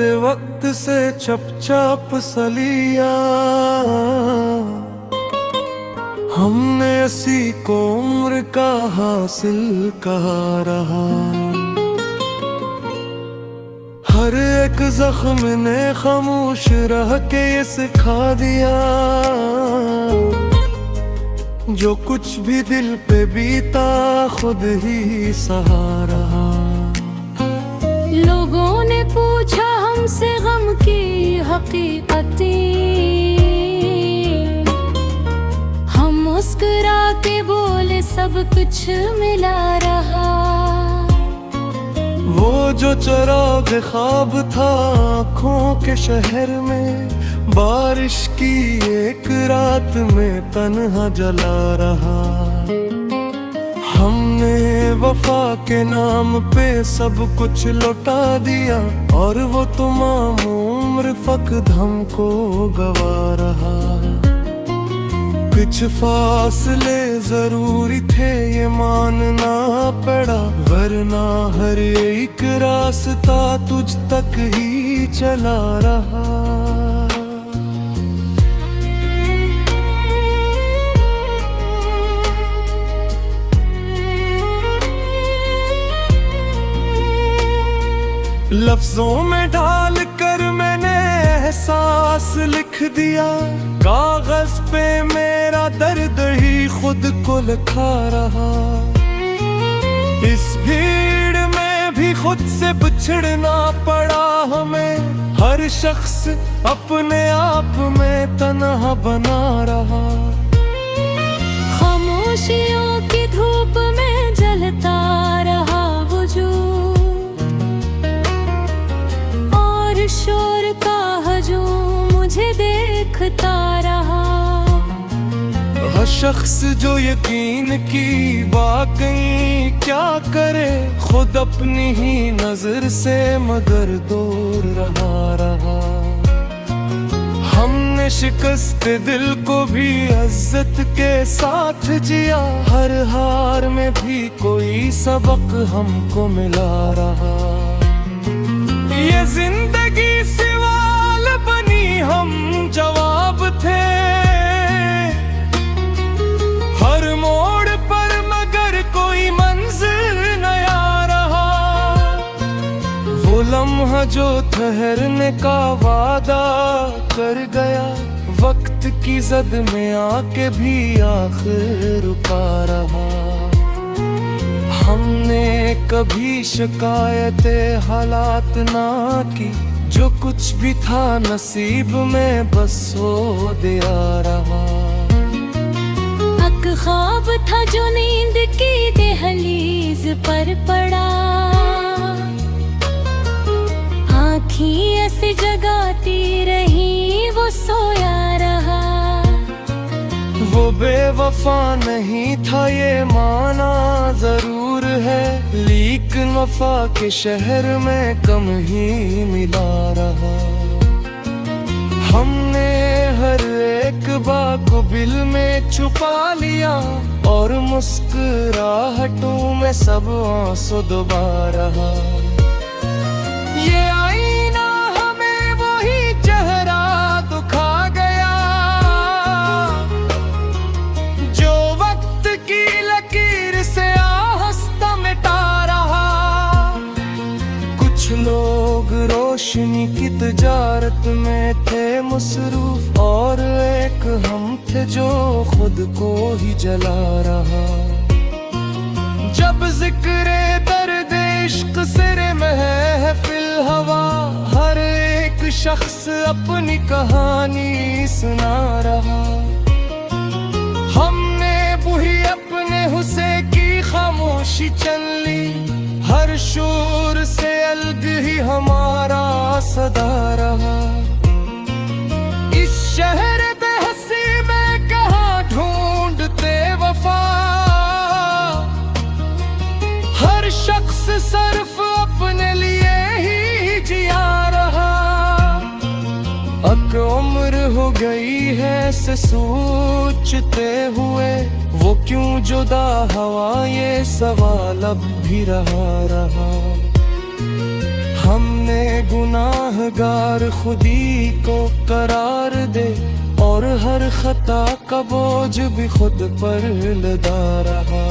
दे वक्त से चपचाप सलिया, हमने इसी को उम्र का हासिल कहा रहा। हर एक जख्म ने खामोश रह के ये सिखा दिया, जो कुछ भी दिल पे बीता खुद ही सहा रहा। लोगों ने पूछा हमसे गम की हकीकतें, हम मुस्कुरा के बोले सब कुछ मिला रहा। वो जो चिराग ख्वाब था आँखों के शहर में, बारिश की एक रात में तन्हा जला रहा। हमने वफा के नाम पे सब कुछ लौटा दिया, और वो तमाम उम्र फक़्त हमको गवा रहा। कुछ फासले जरूरी थे ये मानना पड़ा, वरना हर एक रास्ता तुझ तक ही चला रहा। लफ्जों में ढाल कर मैंने एहसास लिख दिया, कागज पे मेरा दर्द ही खुद को लिखा रहा। इस भीड़ में भी खुद से बिछड़ना पड़ा हमें, हर शख्स अपने आप में तन्हा बना रहा। खामोशियों की धूप में जलता रहा वजूद, शोर का हजूम मुझे देखता रहा। हर शख्स जो यकीन की वाकई क्या करे, खुद अपनी ही नजर से मगर दूर रहा। हमने शिकस्त दिल को भी इज्जत के साथ जिया, हर हार में भी कोई सबक हमको मिला रहा। ये जिंदगी सवाल बनी हम जवाब थे, हर मोड़ पर मगर कोई मंजिल नया रहा। वो लम्हा जो ठहरने का वादा कर गया, वक्त की जद में आके भी आखिर रुका रहा। हमने कभी शिकायते हालात ना की, जो कुछ भी था नसीब में बस वो दिया रहा। एक ख्वाब था जो नींद की दहलीज पर पड़ा, आँखें ऐसे जगाती रही वो सोया रहा। वो बेवफा नहीं था ये माना जरूर है, लेकिन वफा के शहर में कम ही मिला रहा। हमने हर एक बाक़ुबिल में छुपा लिया, और मुस्कुराहटों में सब आंसू डुबा रहा। ये आईना हमें वही चेहरा दिखा गया, जो वक्त की लकीर से आहस्ता मिटा रहा। कुछ लोग रोशनी की तिजारत में थे मसरूफ, और एक हम थे जो खुद को ही जला रहा। जब जिक्रे दर्द इश्क सिरे महफिल हवा, हर एक शख्स अपनी कहानी सुना रहा। हमने बुही अपने हुस्से की खामोशी चल ली, हर शोर से अलग ही हमारा सदा रहा। इस शहर बेहसी में कहाँ ढूंढते वफा, हर शख्स सिर्फ अपने लिए ही जिया रहा। अब उम्र हो गई है से सोचते हुए, वो क्यों जुदा हवा ये सवाल अब भी रहा। हमने गुनाहगार खुदी को करार दे, और हर खता का बोझ भी खुद पर लदा रहा।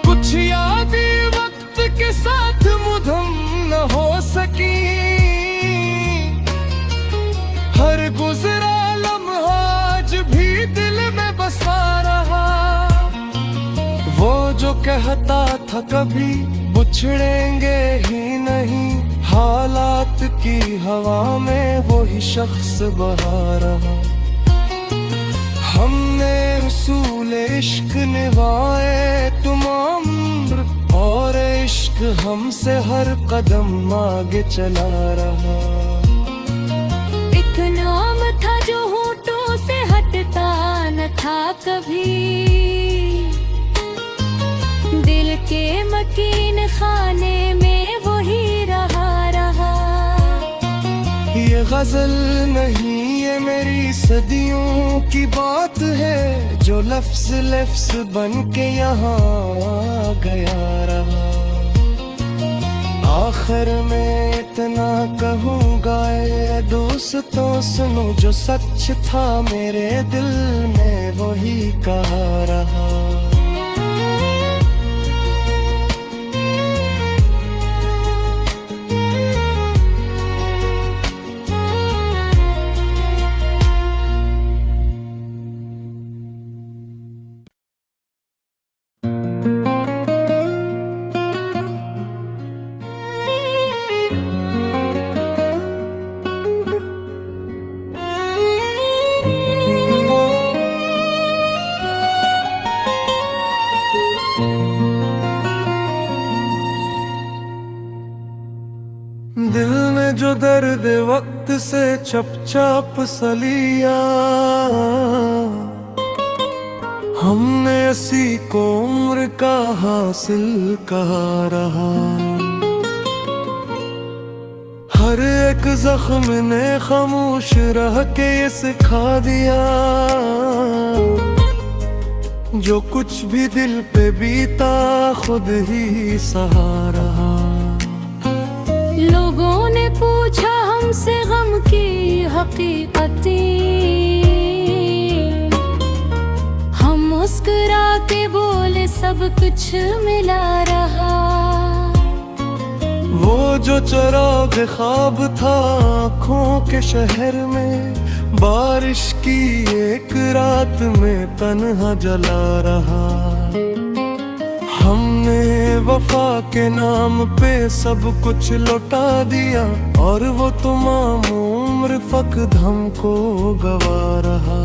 कुछ यादें वक्त के साथ मुधम न हो सकी, हर गुजरा लम्हा आज भी दिल में बसा रहा। वो जो कहता था कभी बिछड़ेंगे ही नहीं, हालात की हवा में वो ही शख्स बहा रहा। हमने रसूल इश्क निभाए तुम उम्र, और इश्क हमसे हर कदम आगे चला रहा। एक नाम था जो होठों से हटता न था कभी, दिल के मकीन खाने में वही रहा। ये गजल नहीं, ये मेरी सदियों की बात है, जो लफ्ज लफ्ज बन के यहाँ गया रहा। आखिर में इतना कहूँगा ए दोस्तों सुनो, जो सच था मेरे दिल में वही कहा रहा। दिल में जो दर्द वक्त से चपचाप सलिया, हमने इसी को उम्र का हासिल कहा रहा। हर एक जख्म ने खामोश रह के ये सिखा दिया, जो कुछ भी दिल पे बीता खुद ही सहा रहा। लोगों ने पूछा हमसे गम की हकीकतें, हम मुस्कुरा के बोले सब कुछ मिला रहा। वो जो चिराग ख्वाब था आँखों के शहर में, बारिश की एक रात में तन्हा जला रहा। हमने वफा के नाम पे सब कुछ लौटा दिया, और वो तमाम उम्र फकद हमको गवा रहा।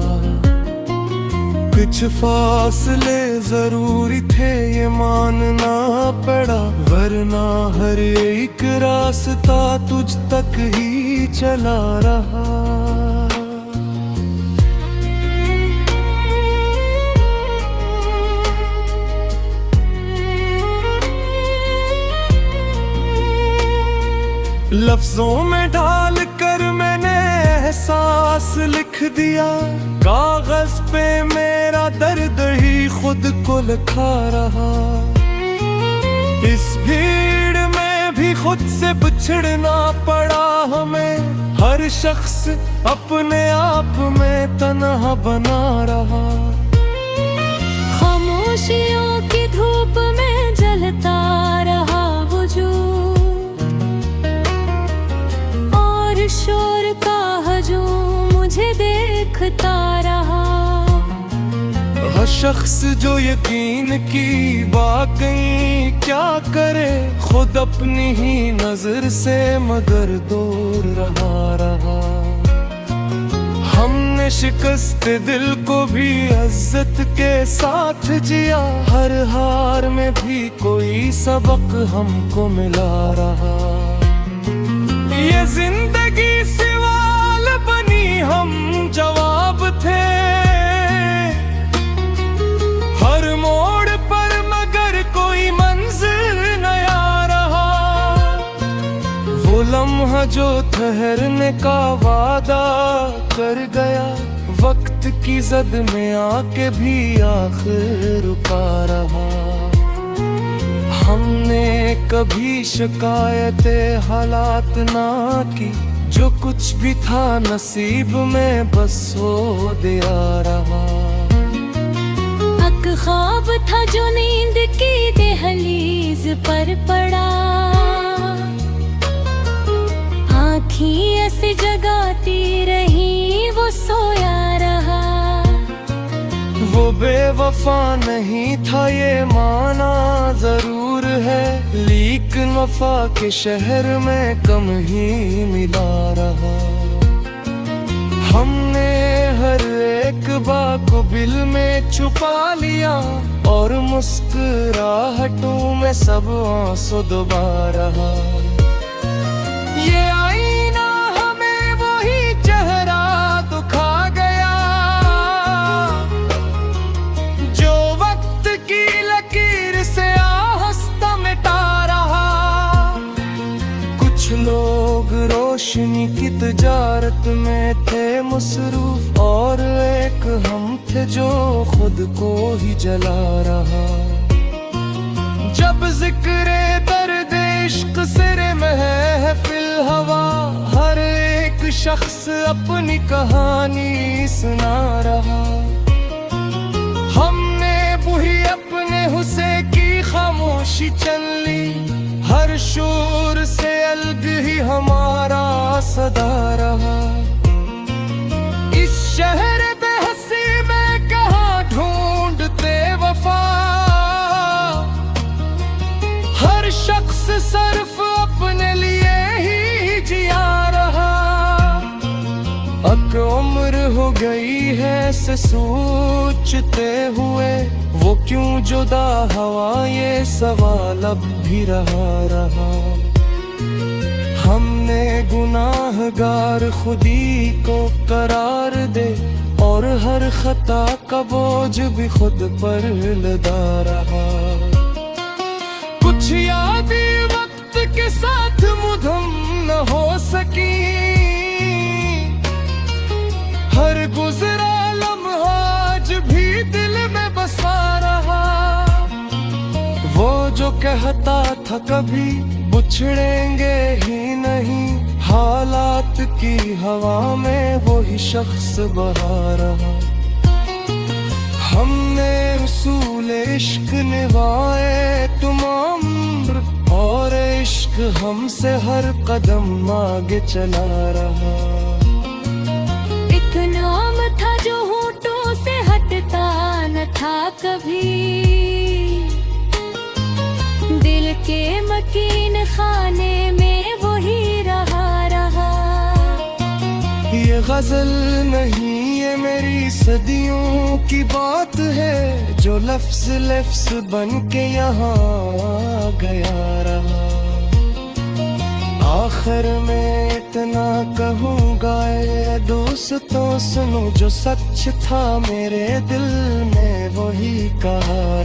कुछ फासले जरूरी थे ये मानना पड़ा, वरना हर एक रास्ता तुझ तक ही चला रहा। लफ्जों में ढाल कर मैंने एहसास लिख दिया, कागज पे मेरा दर्द ही खुद को लिखा रहा। इस भीड़ में भी खुद से बिछड़ना पड़ा हमें, हर शख्स अपने आप में तन्हा बना रहा। खामोशियों की धूप में जलता रहा वजूद, शोर का हजूम मुझे देखता रहा। हर शख्स जो यकीन की वाकई क्या करे, खुद अपनी ही नजर से मगर दूर रहा। हमने शिकस्त दिल को भी इज्जत के साथ जिया, हर हार में भी कोई सबक हमको मिला रहा। ये जिंदगी सवाल बनी, हम जवाब थे हर मोड़ पर, मगर कोई मंजिल नया रहा। वो लम्हा जो ठहरने का वादा कर गया, वक्त की जद में आके भी आखिर रुका रहा। हमने कभी शिकायतें हालात ना की, जो कुछ भी था नसीब में बस वो दिया रहा। अक ख्वाब था जो नींद की दहलीज पर पड़ा, आँखें ऐसे जगाती रही वो सोया रहा। वो बेवफा नहीं था ये माना जरूर है, लेकिन वफा के शहर में कम ही मिला रहा। हमने हर एक बात को दिल में छुपा लिया, और मुस्कुराहटों में सब आंसू डुबा रहा। ये आईना हमें वही चेहरा दिखा गया, जो वक्त की लकीर से आहस्ता मिटा रहा। कुछ लोग रोशनी की तजारत में थे मसरूफ, और एक हम थे जो खुद को ही जला रहा। जब जिक्र दर्द इश्क सिरे महफिल हवा, हर एक शख्स अपनी कहानी सुना रहा। हमने बुही अपने हुस्से की खामोशी चल ली, हर शोर से अलग ही हमारा सदा रहा। इस शहर बेहसी में कहाँ ढूंढते वफा, हर शख्स सिर्फ अपने लिए ही जिया रहा। अब उम्र हो गई है से सोचते हुए, वो क्यों जुदा हवा, ये सवाल अब भी रहा। हमने गुनाहगार खुदी को करार दे, और हर खता का बोझ भी खुद पर लदा रहा। कुछ यादें वक्त के साथ मुधम न हो सकी, हर गुजरा लम्हा आज भी दिल में बसा रहा। वो जो कहता था कभी बिछड़ेंगे ही नहीं, हालात की हवा में वही शख्स बहा रहा। हमने उसूल इश्क निभाए तमाम, और इश्क हमसे हर कदम आगे चला रहा। एक नाम था जो होठों से हटता न था कभी, दिल के मकीन खाने में वही रहा। ये गजल नहीं, ये मेरी सदियों की बात है, जो लफ्ज लफ्ज बन के यहाँ गया रहा। आखिर में इतना कहूँगा ए दोस्तों सुनो, जो सच था मेरे दिल में वही कहा